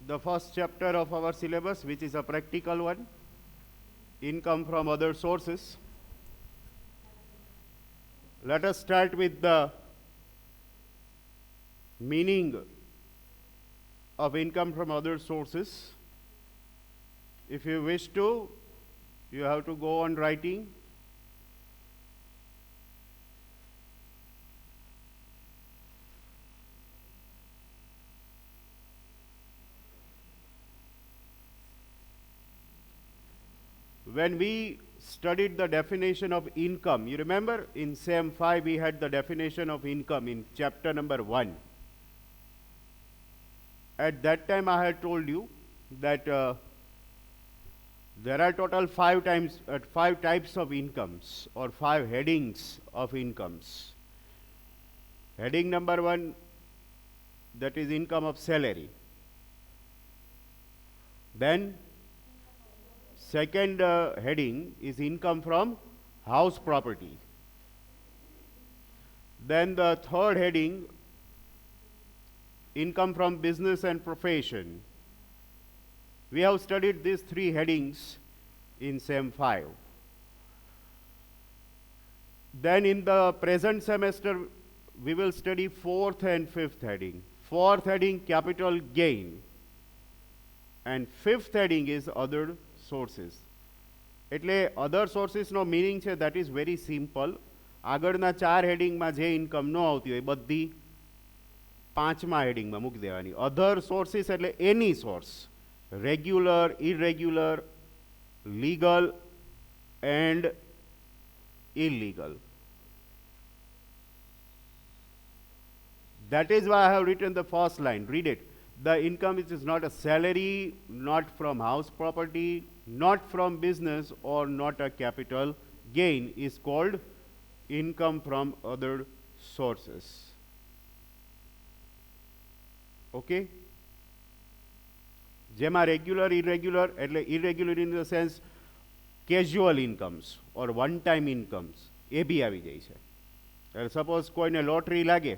the first chapter of our syllabus, which is a practical one, income from other sources. Let us start with the meaning of income from other sources. If you wish to, you have to go on writing. When we studied the definition of income, you remember in SEM 5 we had the definition of income in chapter number 1. At that time I had told you that there are total five types of incomes, or 5 headings of incomes. Heading number 1, that is income of salary. Then second heading is income from house property. Then the third heading, income from business and profession. We have studied these 3 headings in SEM 5. Then in the present semester, we will study 4th and 5th heading. 4th heading, capital gain. And 5th heading is other sources. એટલે other sources નો meaning છે that is very simple. આગળના 4 હેડિંગમાં જે income ન આવતી હોય બધી 5મા હેડિંગમાં મૂકી દેવાની. other sources એટલે any source, regular, irregular, legal and illegal. That is why I have written the first line. Read it. The income which is not a salary, not from house property, not from business, or not a capital gain is called income from other sources. Okay? જેમાં regular, irregular, એટલે irregular in the sense casual incomes or one time incomes, એ બી આવી જાય છે. Suppose કોઈને lottery લાગે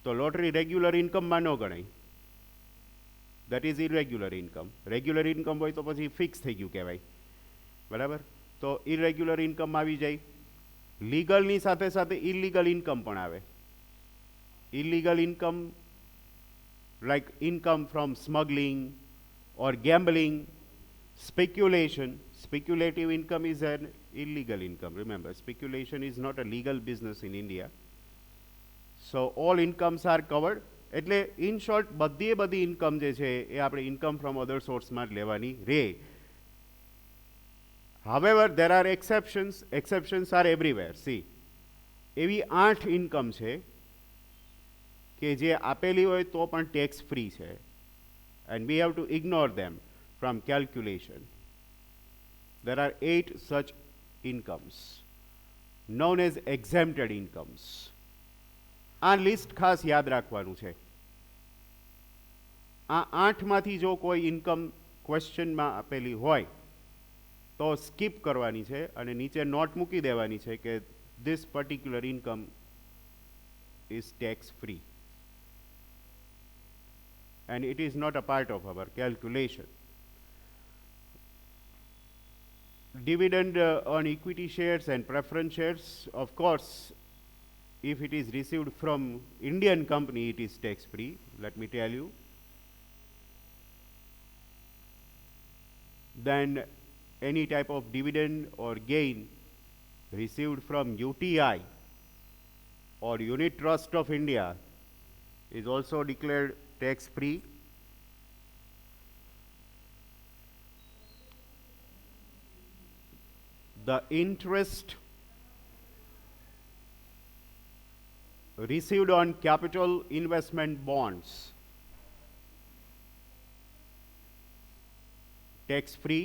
તો lottery regular ઇન્કમમાં ન ગણાય. that is irregular income. Regular income હોય તો પછી ફિક્સ થઈ ગયું કહેવાય. બરાબર? તો irregular income આવી જાય. લીગલની સાથે સાથે ઇલીગલ ઇન્કમ પણ આવે. illegal income like income from smuggling or gambling, speculation. Speculative income is an illegal income. Remember, speculation is not a legal business in India. So all incomes are covered. એટલે in short બધી income જે છે એ આપણે income from અધર સોર્સમાં જ લેવાની રહે. However there are exceptions are everywhere. See, એવી 8 ઇન્કમ છે કે જે આપેલી હોય તો પણ ટેક્સ ફ્રી છે. And we have two ignore them from calculation. There are 8 સચ ઇન્કમ્સ known as exempted incomes. આ લિસ્ટ ખાસ યાદ રાખવાનું છે. આ 8માંથી જો કોઈ ઇન્કમ ક્વેશ્ચનમાં આપેલી હોય તો સ્કીપ કરવાની છે અને નીચે નોટ મૂકી દેવાની છે કે this particular income is tax free and it is not a part of our calculation. Dividend on equity shares and preference shares, of course, if it is received from Indian company, it is tax free, let me tell you. Then any type of dividend or gain received from UTI or Unit Trust of India is also declared tax free. The interest received on capital investment bonds, tax free.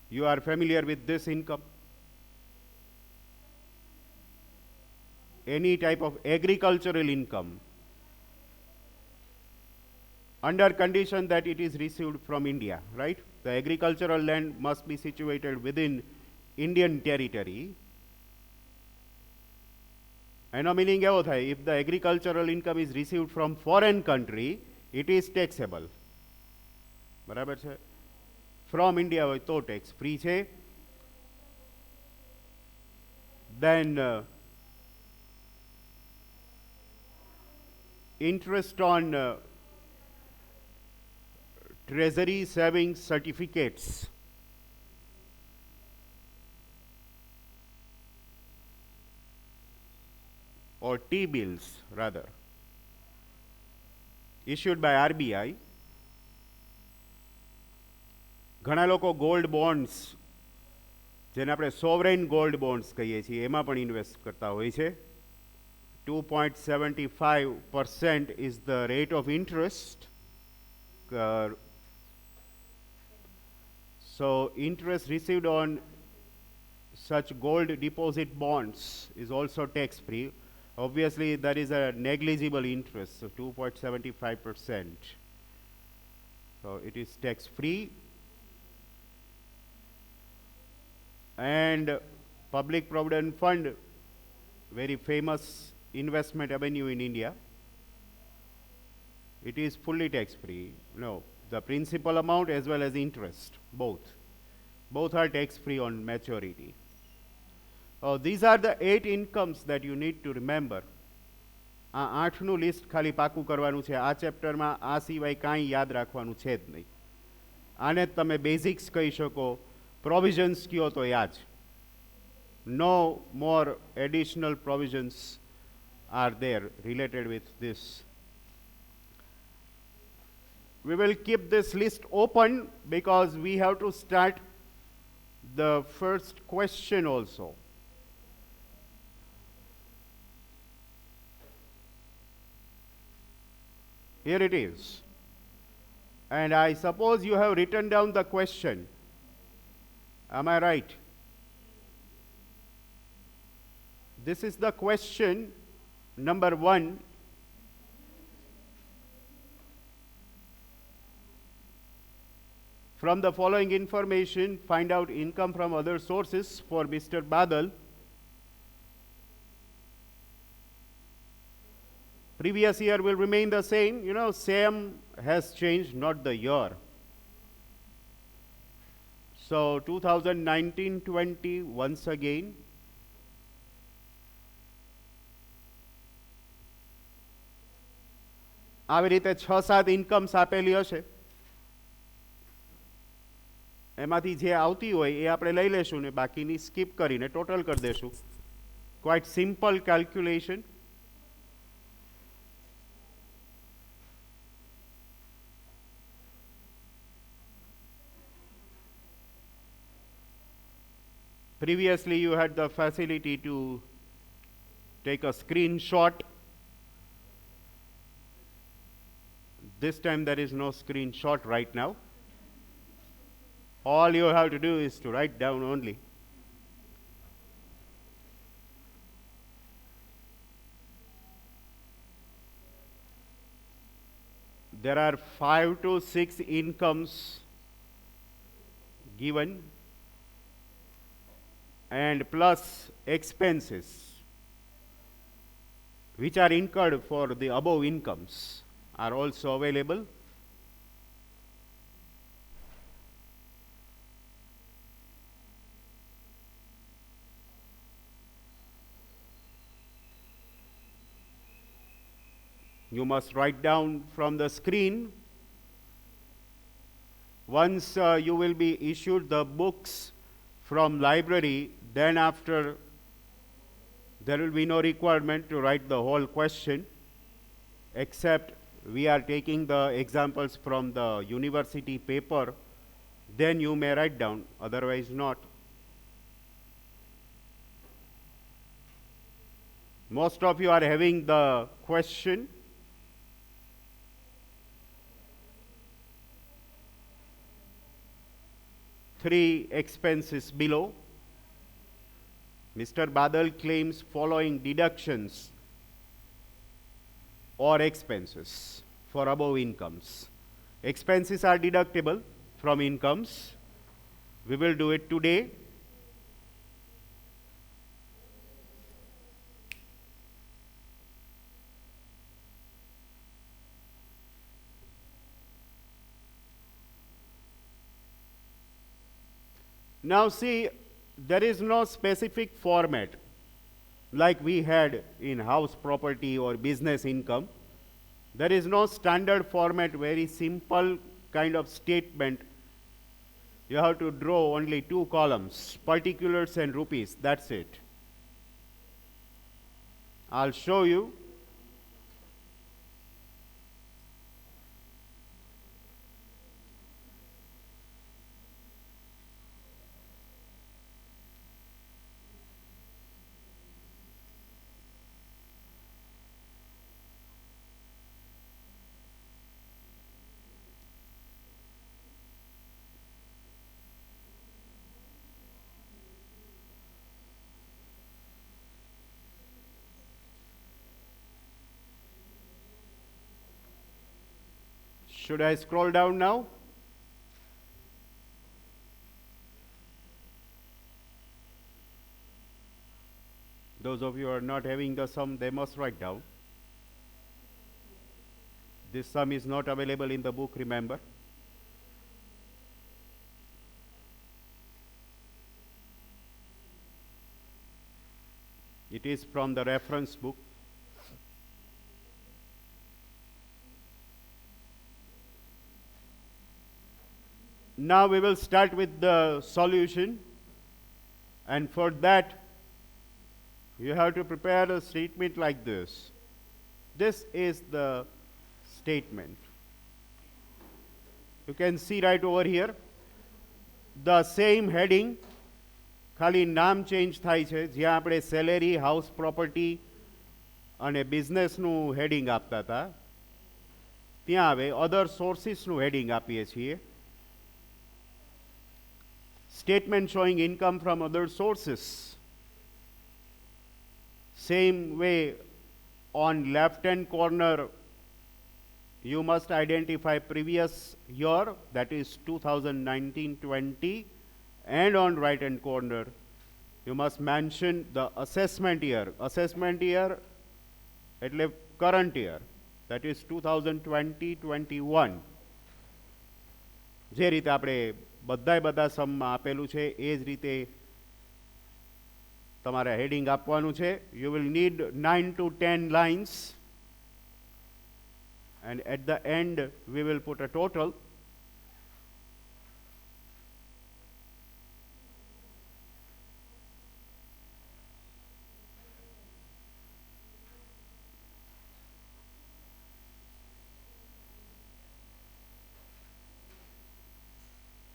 You are familiar with this income? Any type of agricultural income, under condition that it is received from India, right? The agricultural land must be situated within Indian territory, એનો meaning એવો થાય, if the agricultural income is received from foreign country, it is taxable. બરાબર છે? From India હોય તો tax free છે. Then interest on treasury savings certificates or T-bills rather, issued by RBI. ઘણા લોકો ગોલ્ડ બોન્ડ્સ, જેને આપણે સોવરેન ગોલ્ડ બોન્ડ્સ કહીએ છીએ, એમાં પણ ઇન્વેસ્ટ કરતા હોય છે. 2.75% is the rate of interest. So interest received on such gold deposit bonds is also tax free. Obviously that is a negligible interest, so 2.75%. So it is tax free. And Public Provident Fund, very famous investment avenue in India, it is fully tax free. No, the principal amount as well as interest, both are tax free on maturity. These are the 8 incomes that you need to remember. આ 8નું list ખાલી પાકું કરવાનું છે. આ ચેપ્ટરમાં આ સિવાય કાંઈ યાદ રાખવાનું છે જ નહીં. આને જ તમે બેઝિક્સ કહી શકો, પ્રોવિઝન્સ કયો તો યાદ. No more additional provisions are there related with this. We will keep this list open because we have to start the first question also. Here it is. And I suppose you have written down the question. Am I right? This is the question number 1. From the following information, find out income from other sources for Mr. Badal. Previous year will remain the same. You know, same has changed, not the year. So 2019-20 once again. આવી રીતે 6-7 ઇન્કમ્સ આપેલી હશે, એમાંથી જે આવતી હોય એ આપણે લઈ લેશું ને બાકીની સ્કીપ કરીને ટોટલ કરી દેશું. Quite simple calculation. Previously you had the facility to take a screenshot. This time there is no screenshot right now. All you have to do is to write down only. There are 5 to 6 incomes given, and plus expenses which are incurred for the above incomes are also available. You must write down from the screen. Once you will be issued the books from library, then after there will be no requirement to write the whole question, except we are taking the examples from the university paper, then you may write down, otherwise not. Most of you are having the question. Three expenses below. Mr. Badal claims following deductions or expenses for above incomes. Expenses are deductible from incomes. We will do it today. Now see, there is no specific format like we had in house property or business income. There is no standard format, very simple kind of statement. You have to draw only two columns, particulars and rupees, that's it. I'll show you. Should I scroll down now? Those of you who are not having the sum, they must write down. This sum is not available in the book, remember. It is from the reference book. Now we will start with the solution, and for that you have to prepare a statement like this. This is the statement. You can see right over here the same heading, ખાલી નામ change થાય છે. જ્યાં આપણે salary, house property અને બિઝનેસનું heading આપતા હતા, ત્યાં હવે અધર સોર્સિસનું હેડિંગ આપીએ છીએ. Statement showing income from other sources. Same way, on left hand corner you must identify previous year, that is 2019-20, and on right hand corner you must mention the assessment year. Assessment year એટલે current year, that is 2020-21. જે રીતે આપણે બધા સમમાં આપેલું છે એ જ રીતે તમારે હેડિંગ આપવાનું છે. You will need 9 to 10 lines, and at the end we will put a total.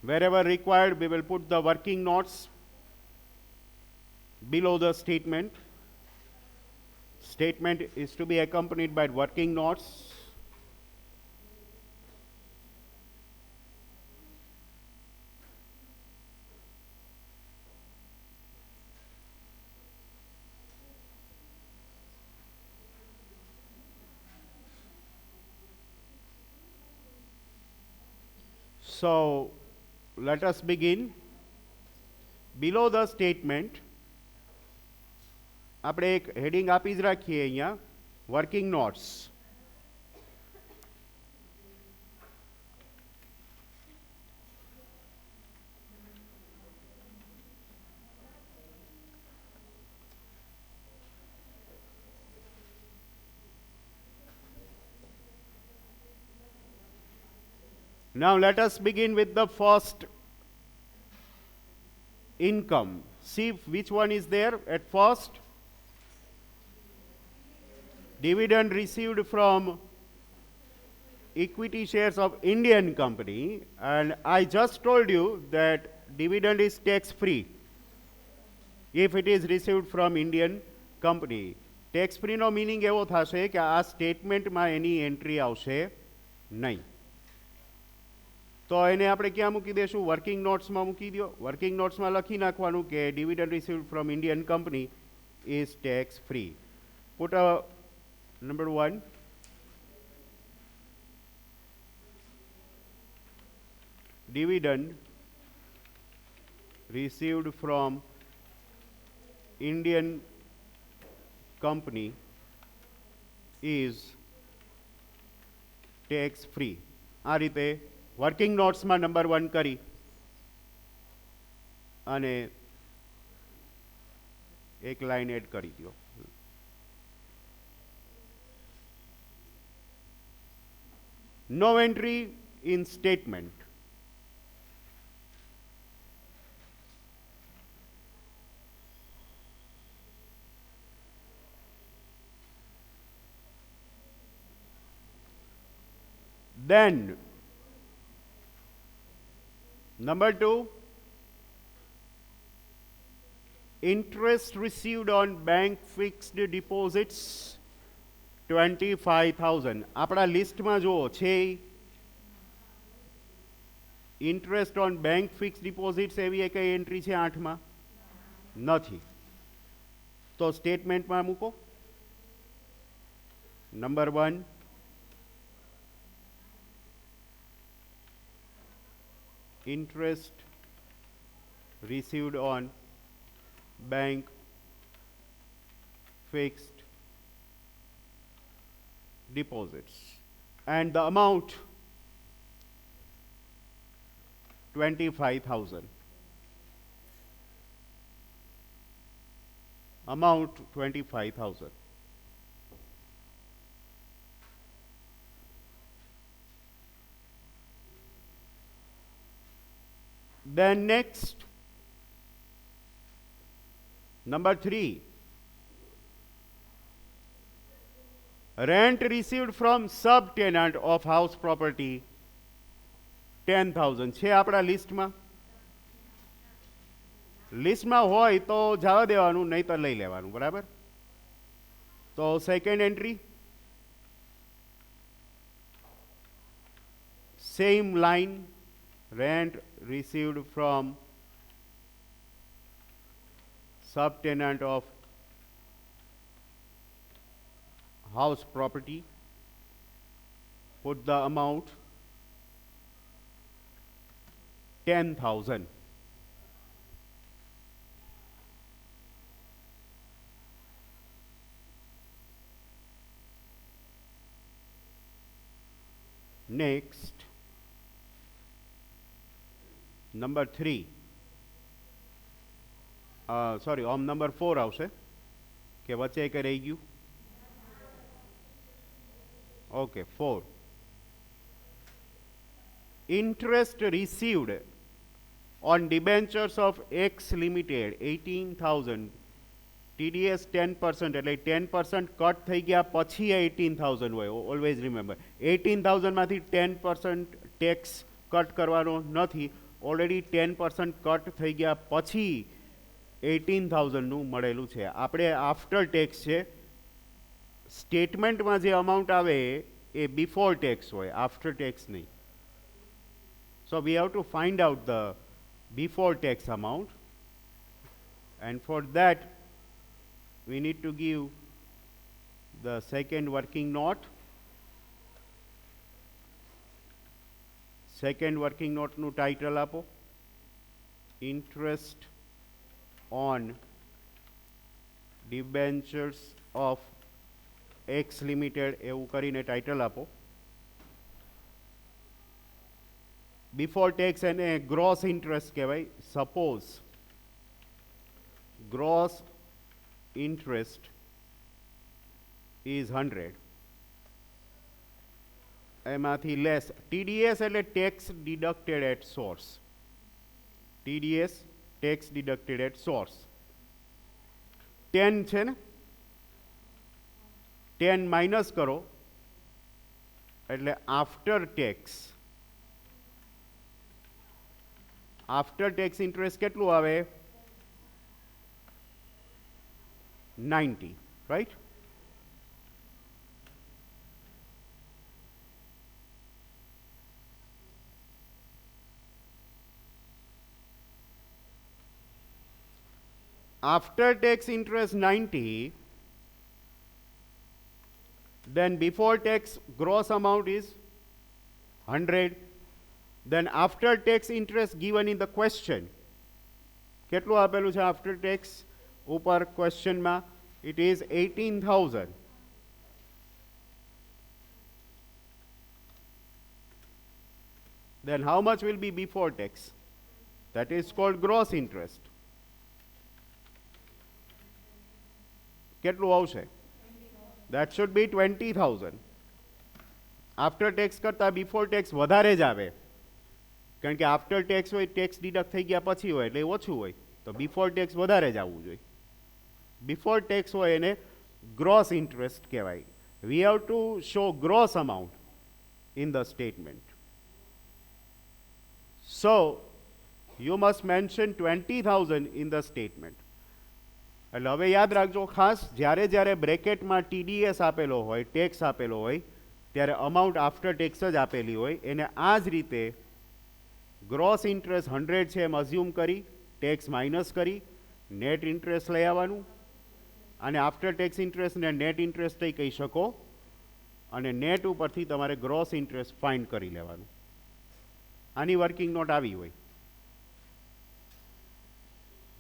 Wherever required, we will put the working notes below the statement. Statement is to be accompanied by working notes. So let us begin. Below the statement આપણે એક heading આપી જ રાખીએ અહીંયા, working notes. Now let us begin with the first income. See which one is there at first. Dividend received from equity shares of Indian company, and I just told you that dividend is tax free if it is received from Indian company. Tax free no meaning એવો થશે કે આ સ્ટેટમેન્ટમાં એની entry આવશે નહીં. તો એને આપણે ક્યાં મૂકી દેશું? વર્કિંગ નોટ્સમાં મૂકી દો. વર્કિંગ નોટ્સમાં લખી નાખવાનું કે dividend received from Indian company is tax free. Put a number 1. Dividend received from Indian company is tax free. આ રીતે વર્કિંગ નોટ્સમાં નંબર 1 કરી અને એક લાઈન એડ કરી દો. No entry in statement. Then, number 2, interest received on bank fixed deposits 25,000. આપણા લિસ્ટમાં જુઓ છે interest on bank fix deposits એવી એક એન્ટ્રી છે 8માં નથી, તો સ્ટેટમેન્ટમાં મૂકો. Number 1, interest received on bank fixed deposits and the amount 25,000. Amount 25,000. Then next, number 3, rent received from subtenant of house property 10,000 છે આપણા લિસ્ટમાં. લિસ્ટમાં હોય તો જવા દેવાનું, નહીં તો લઈ લેવાનું, બરાબર. તો second entry same line, rent received from subtenant of house property, put the amount 10,000. Next, number 3, sorry, number 4 આવશે કે વચ્ચે એક રહી ગયું. Okay, 4. Interest received on debentures of X Limited 18,000, TDS 10%, એટલે 10% કટ થઈ ગયા પછી 18,000 હોય. ઓલવેઝ રિમેમ્બર 18,000 માંથી 10% ટેક્સ કટ કરવાનો નથી. ઓલરેડી 10% કટ થઈ ગયા પછી 18,000 નું મળેલું છે. આપણે આફ્ટર ટેક્સ છે. સ્ટેટમેન્ટમાં જે અમાઉન્ટ આવે એ બિફોર ટેક્સ હોય, આફ્ટર ટેક્સ નહીં. So we have to find out the before tax amount, and for that we need to give the second working note. Second working note nu title આપો, interest on debentures of X Limited એવું કરીને title આપો. Before tax and a gross interest કહેવાય. Suppose gross interest is 100, એમાંથી less TDS એટલે tax deducted at source. TDS tax deducted at source 10 છે ને, 10 minus કરો એટલે after tax, after tax interest કેટલું આવે? 90, right? After tax interest 90, then before tax gross amount is 100. Then after tax interest given in the question, કેટલું આપેલું છે after tax ઉપર ક્વેશ્ચનમાં? It is 18,000. Then how much will be before tax? That is called gross interest. કેટલું આવશે? That should be 20,000. After tax કરતાં before tax વધારે જ આવે, કારણ કે આફ્ટર ટેક્સ હોય ટેક્સ ડિડક્ટ થઈ ગયા પછી હોય એટલે ઓછું હોય, તો બિફોર ટેક્સ વધારે જ આવવું જોઈએ. બિફોર ટેક્સ હોય એને ગ્રોસ ઇન્ટરેસ્ટ કહેવાય. We have to show gross amount in the statement. So you must mention 20,000 in the statement. એટલે હવે યાદ રાખજો ખાસ, જ્યારે જ્યારે બ્રેકેટમાં ટીડીએસ આપેલો હોય, ટેક્સ આપેલો હોય, ત્યારે અમાઉન્ટ આફ્ટર ટેક્સ જ આપેલી હોય, એને આ જ રીતે ગ્રોસ ઇન્ટરેસ્ટ 100 છે એમ અઝ્યુમ કરી ટેક્સ માઇનસ કરી નેટ ઇન્ટરેસ્ટ લઈ આવવાનું, અને આફ્ટર ટેક્સ ઇન્ટરેસ્ટને નેટ ઇન્ટરેસ્ટ કહી શકો, અને નેટ ઉપરથી તમારે ગ્રોસ ઇન્ટરેસ્ટ ફાઇન્ડ કરી લેવાનું. આની વર્કિંગ નોટ આવી હોય.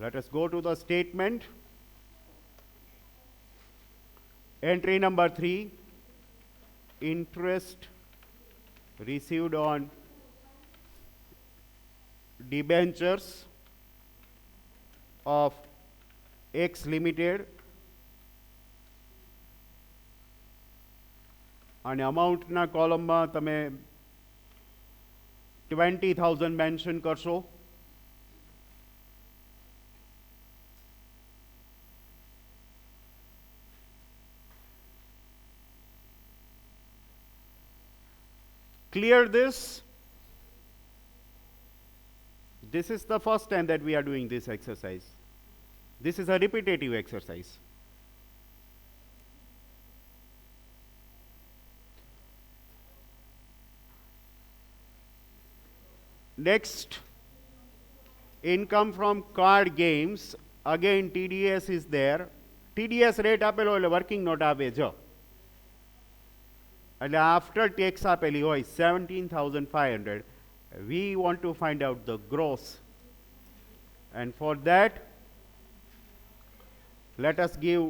Let us go to the statement. Entry number 3, interest received on debentures of X Limited, અને અમાઉન્ટના કોલમમાં તમે 20,000 મેન્શન કરશો. Clear this? This is the first time that we are doing this exercise. This is a repetitive exercise. Next, income from card games. Again, TDS is there. TDS rate આપેલો એટલે working note આવે જો. એટલે after tax આપેલી હોય 17,500. We want to find out the gross, and for that let us give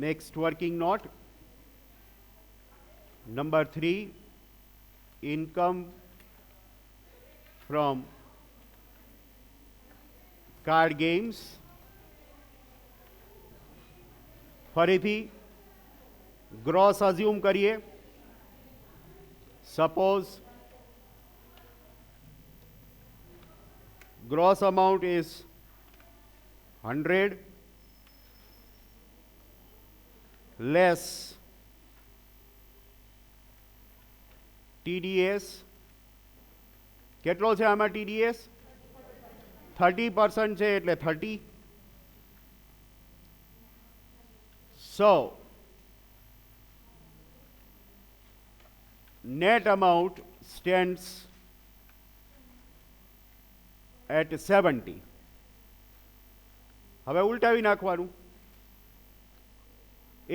next working note. Number 3, income from card games. ફરીથી gross assume કરીએ. Suppose gross amount is 100 less TDS. કેટલો છે આમાં TDS? 30% છે એટલે 30. So net amount stands at 70. હવે ઉલટાવી નાખવાનું.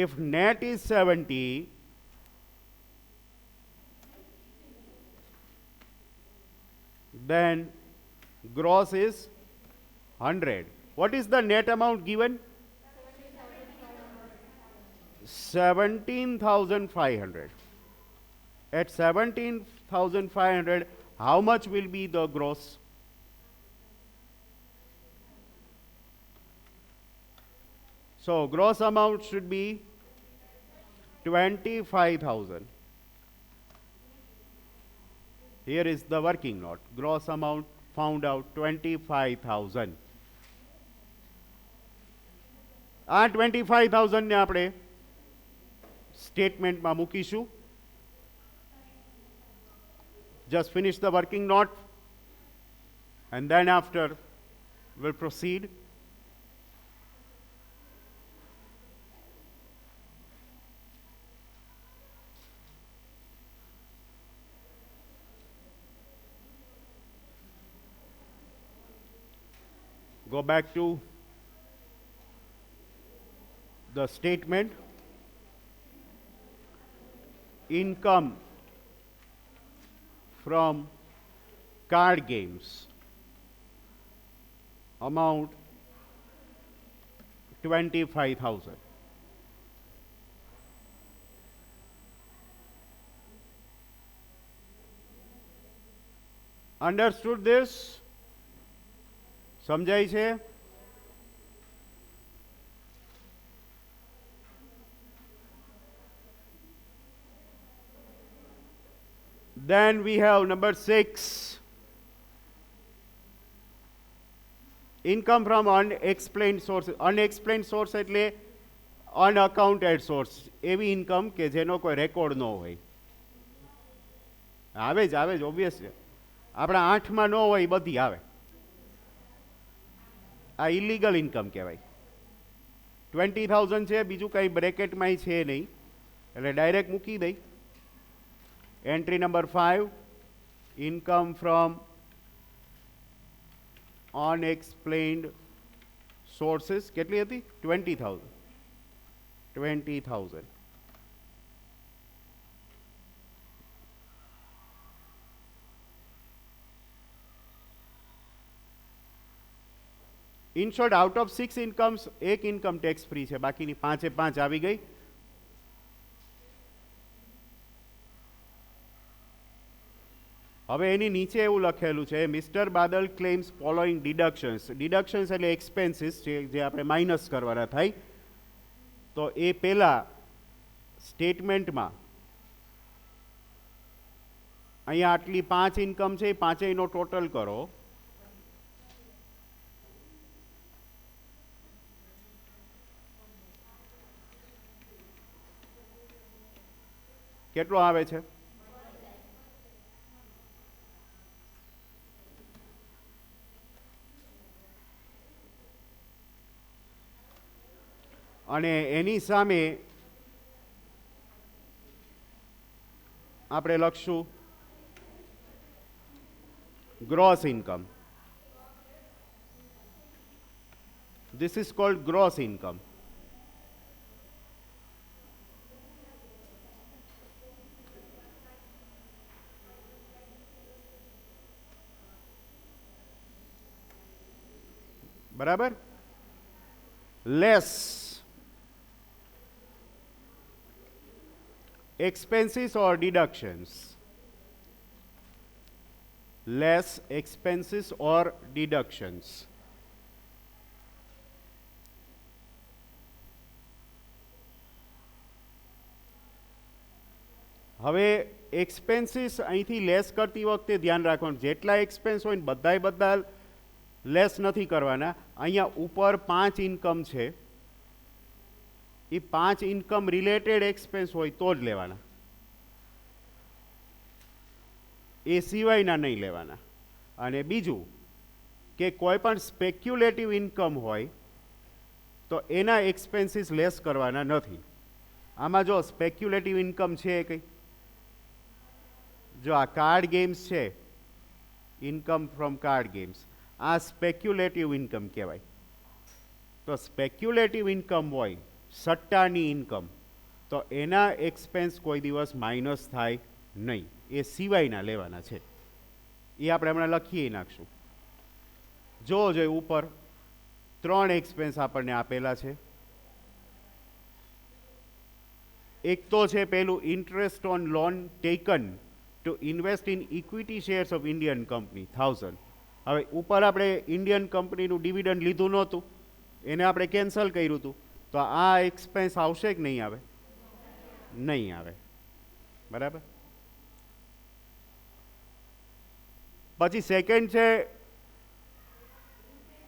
If net is 70, then gross is 100. What is the net amount given? 17,500. At 17,500, how much will be the gross? So gross amount should be 25,000. Here is the working note. Gross amount found out 25,000. આ 25,000 ને આપણે સ્ટેટમેન્ટમાં મૂકીશું. Just finish the working note, and then after we'll proceed. Go back to the statement. Income from card games, amount 25,000. Understood this? સમજાય છે? Then we have number 6. Income from unexplained sources. Unexplained source એટલે અનઅકાઉન્ટેડ source. એવી income કે જેનો કોઈ record ન હોય. આવે જ ઓબ્વિયસ છે. આપણા 8માં ન હોય એ બધી આવે. આ ઇલીગલ ઇન્કમ કહેવાય. 20,000 છે, બીજું કંઈ બ્રેકેટમાં છે નહીં, એટલે ડાયરેક્ટ મૂકી દઈ. Entry number 5, income from unexplained sources. કેટલી હતી? 20,000. 20,000. In short, out of 6 incomes એક ઇન્કમ ટેક્સ ફ્રી છે, બાકીની 5 આવી ગઈ. હવે એની નીચે એવું લખેલું છે, મિસ્ટર બાદલ ક્લેમ્સ ફોલોઈંગ ડિડક્શન્સ. ડિડક્શન્સ એટલે એક્સપેન્સીસ જે આપણે માઇનસ કરવાના થાય. તો એ પહેલા સ્ટેટમેન્ટમાં અહીંયા આટલી 5 ઇન્કમ છે, એ પાંચેયનો ટોટલ કરો. કેટલો આવે છે? અને એની સામે આપણે લખશું gross income. This is called gross income. બરાબર? Less expenses or deductions. Less expenses or deductions. હવે એક્સપેન્સીસ અહીંથી લેસ કરતી વખતે ધ્યાન રાખવાનું, જેટલા એક્સપેન્સ હોય ને બધા લેસ નથી કરવાના. અહીંયા ઉપર 5 ઇન્કમ છે, એ 5 ઇન્કમ રિલેટેડ એક્સપેન્સ હોય તો જ લેવાના, એ સિવાયના નહીં લેવાના. અને બીજું કે કોઈ પણ સ્પેક્યુલેટિવ ઇન્કમ હોય તો એના એક્સપેન્સીસ લેસ કરવાના નથી. આમાં જો સ્પેક્યુલેટિવ ઇન્કમ છે કંઈ, જો આ કાર્ડ ગેમ્સ છે, ઇન્કમ ફ્રોમ કાર્ડ ગેમ્સ, આ સ્પેક્યુલેટિવ ઇન્કમ કહેવાય. તો સ્પેક્યુલેટિવ ઇન્કમ હોય, સટ્ટાની ઇન્કમ, તો એના એક્સપેન્સ કોઈ દિવસ માઇનસ થાય નહીં, એ સિવાયના લેવાના છે. એ આપણે હમણાં લખીએ નાખશું. જો ઉપર 3 એક્સપેન્સ આપણને આપેલા છે. એક તો છે પેલું interest on loan taken two invest in equity shares of Indian company 1000. હવે ઉપર આપણે ઇન્ડિયન કંપનીનું ડિવિડન્ડ લીધું નહોતું, એને આપણે કેન્સલ કર્યું હતું, તો આ એક્સપેન્સ આવશે કે નહીં આવે? નહીં આવે. બરાબર? પછી સેકન્ડ છે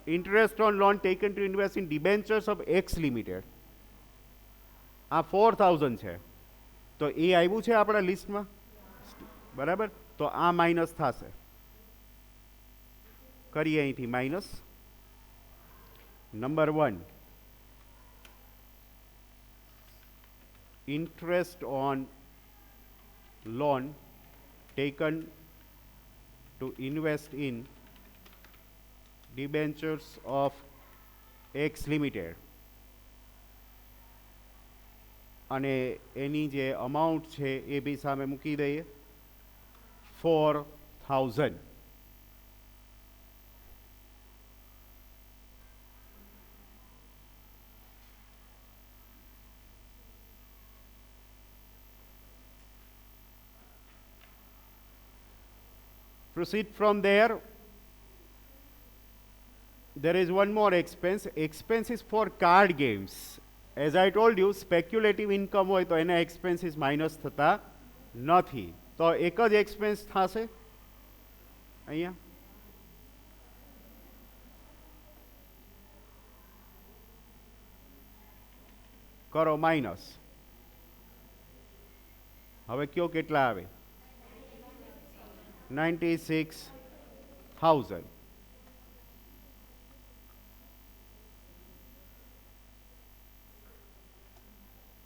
interest on loan taken two invest in debentures of x limited. આ 4000 છે, તો એ આવ્યું છે આપણા લિસ્ટમાં. બરાબર? તો આ માઇનસ થશે. કરીએ અહીંથી minus. Number 1, interest on loan taken to invest in debentures of X Limited, અને એની જે અમાઉન્ટ છે એ બી સામે મૂકી દઈએ 4000. Proceed from there. There is one more expense. Expense is for card games. As I told you, speculative income હોય તો એના expenses minus થતા નથી. તો એક જ expense થશે અહીંયા. કરો માઇનસ. હવે કયો કેટલા આવે? 96,000.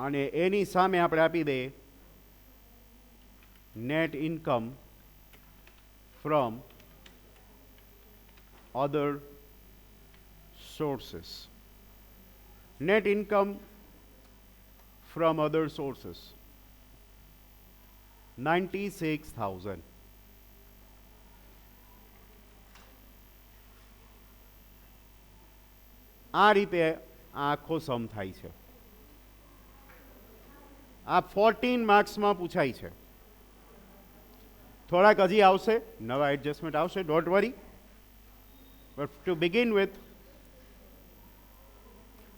અને એની સામે આપણે આપી દઈએ net income from other sources. Net income from other sources 96,000. આ રીતે આખો સમ થાય છે. આ 14 માર્ક્સમાં પૂછાય છે. થોડાક હજી આવશે, નવા એડજસ્ટમેન્ટ આવશે, don't worry. But to begin with,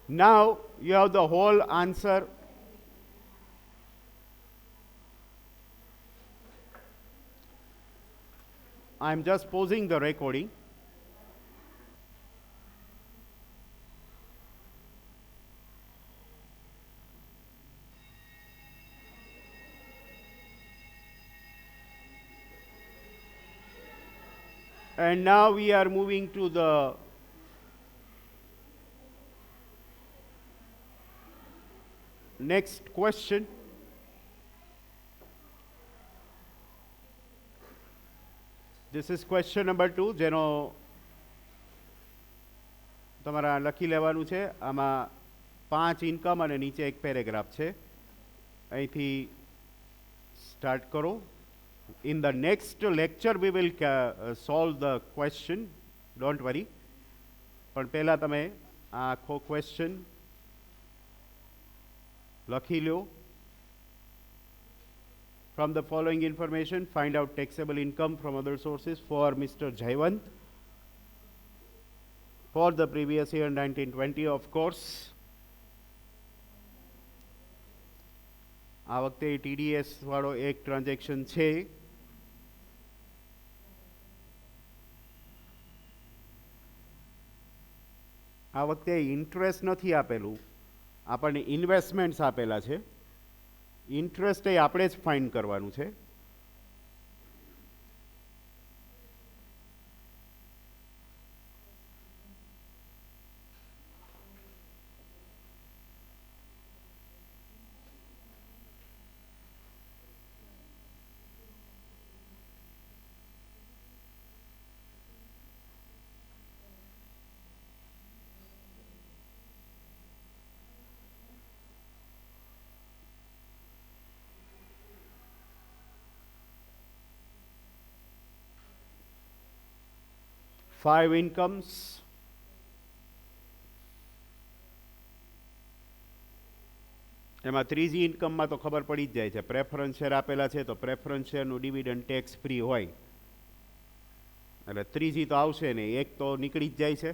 now you have the whole answer. I am just pausing the recording. And now we are moving to the next question. This is question number 2, જેનો તમારા લખી લેવાનું છે. આમાં 5 income અને નીચે એક paragraph છે. અહીંથી સ્ટાર્ટ કરો. In the next lecture we will solve the question, don't worry. પણ પહેલા તમે આ આખો ક્વેશ્ચન લખી લો. From the following information, find out taxable income from other sources for Mr. Jayawant for the previous year 1920, of course. આ વખતે TDS વાળો એક ટ્રાન્ઝેક્શન છે. આ વખતે ઇન્ટરેસ્ટ નથી આપેલું, આપણને ઇન્વેસ્ટમેન્ટ્સ આપેલા છે. ઇન્ટરેસ્ટ એ આપણે જ ફાઇન્ડ કરવાનું છે. Five incomes. એમાં ત્રીજી ઇન્કમમાં તો ખબર પડી જ જાય છે. પ્રેફરન્સ શેર આપેલા છે તો પ્રેફરન્સ શેરનું ડિવિડન્ડ ટેક્સ ફ્રી હોય એટલે ત્રીજી તો આવશે ને, એક તો નીકળી જ જાય છે.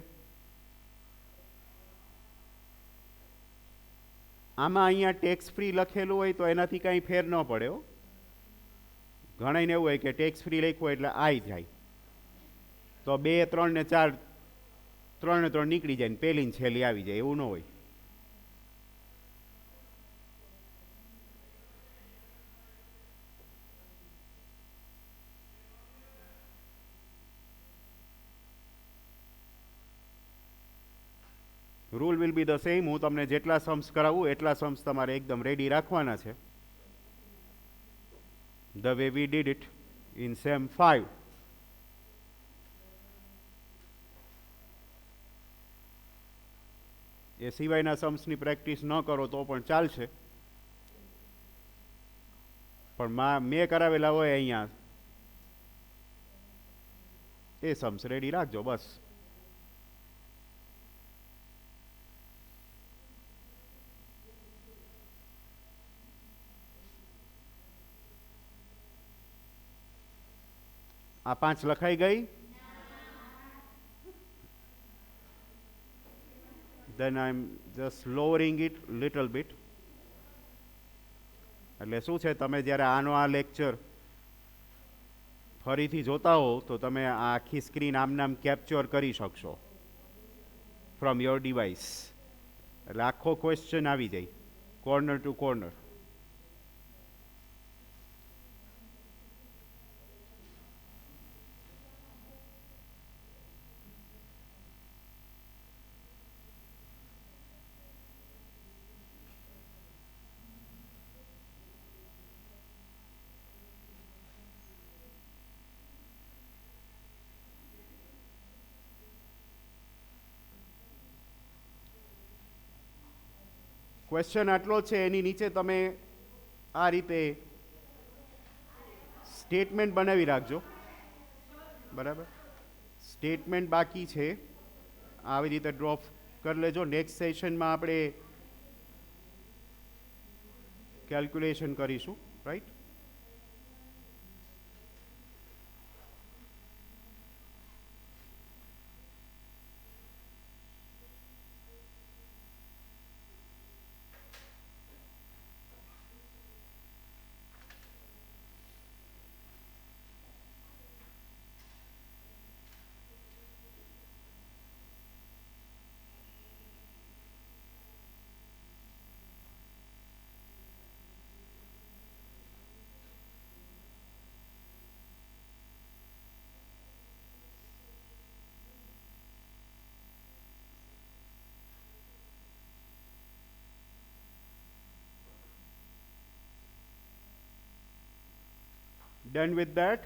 આમાં અહીંયા ટેક્સ ફ્રી લખેલું હોય તો એનાથી કાંઈ ફેર ન પડે. ઘણાને એવું હોય કે ટેક્સ ફ્રી લખ્યું એટલે આઈ જાય તો 2, 3 ને 4, 3 ને 3 નીકળી જાય ને પેલી ને છેલ્લી આવી જાય, એવું ન હોય. Rule will be the same. હું તમને જેટલા સમ્સ કરાવું એટલા સમ્સ તમારે એકદમ રેડી રાખવાના છે. The way we did it in same 5. એ સિવાયના સમ્સની પ્રેક્ટિસ ન કરો તો પણ ચાલશે, પણ મેં કરાવેલા હોય અહીંયા એ સમ્સ રેડી રાખજો બસ. આ 5 લખાઈ ગઈ? Then I'm just lowering it little bit. એટલે શું છે, તમે જ્યારે આનો આ લેક્ચર ફરીથી જોતા હો તો તમે આ આખી સ્ક્રીન આમનામ કેપ્ચર કરી શકશો ફ્રોમ યોર ડિવાઇસ. એટલે આખો ક્વેશ્ચન આવી જાય કોર્નર ટુ કોર્નર. ક્વેશ્ચન આટલો છે, એની નીચે તમે આ રીતે સ્ટેટમેન્ટ બનાવી રાખજો. બરાબર, સ્ટેટમેન્ટ બાકી છે આવી રીતે ડ્રોપ કરી લેજો. નેક્સ્ટ સેશનમાં આપણે કેલ્ક્યુલેશન કરીશું, રાઈટ? Done with that?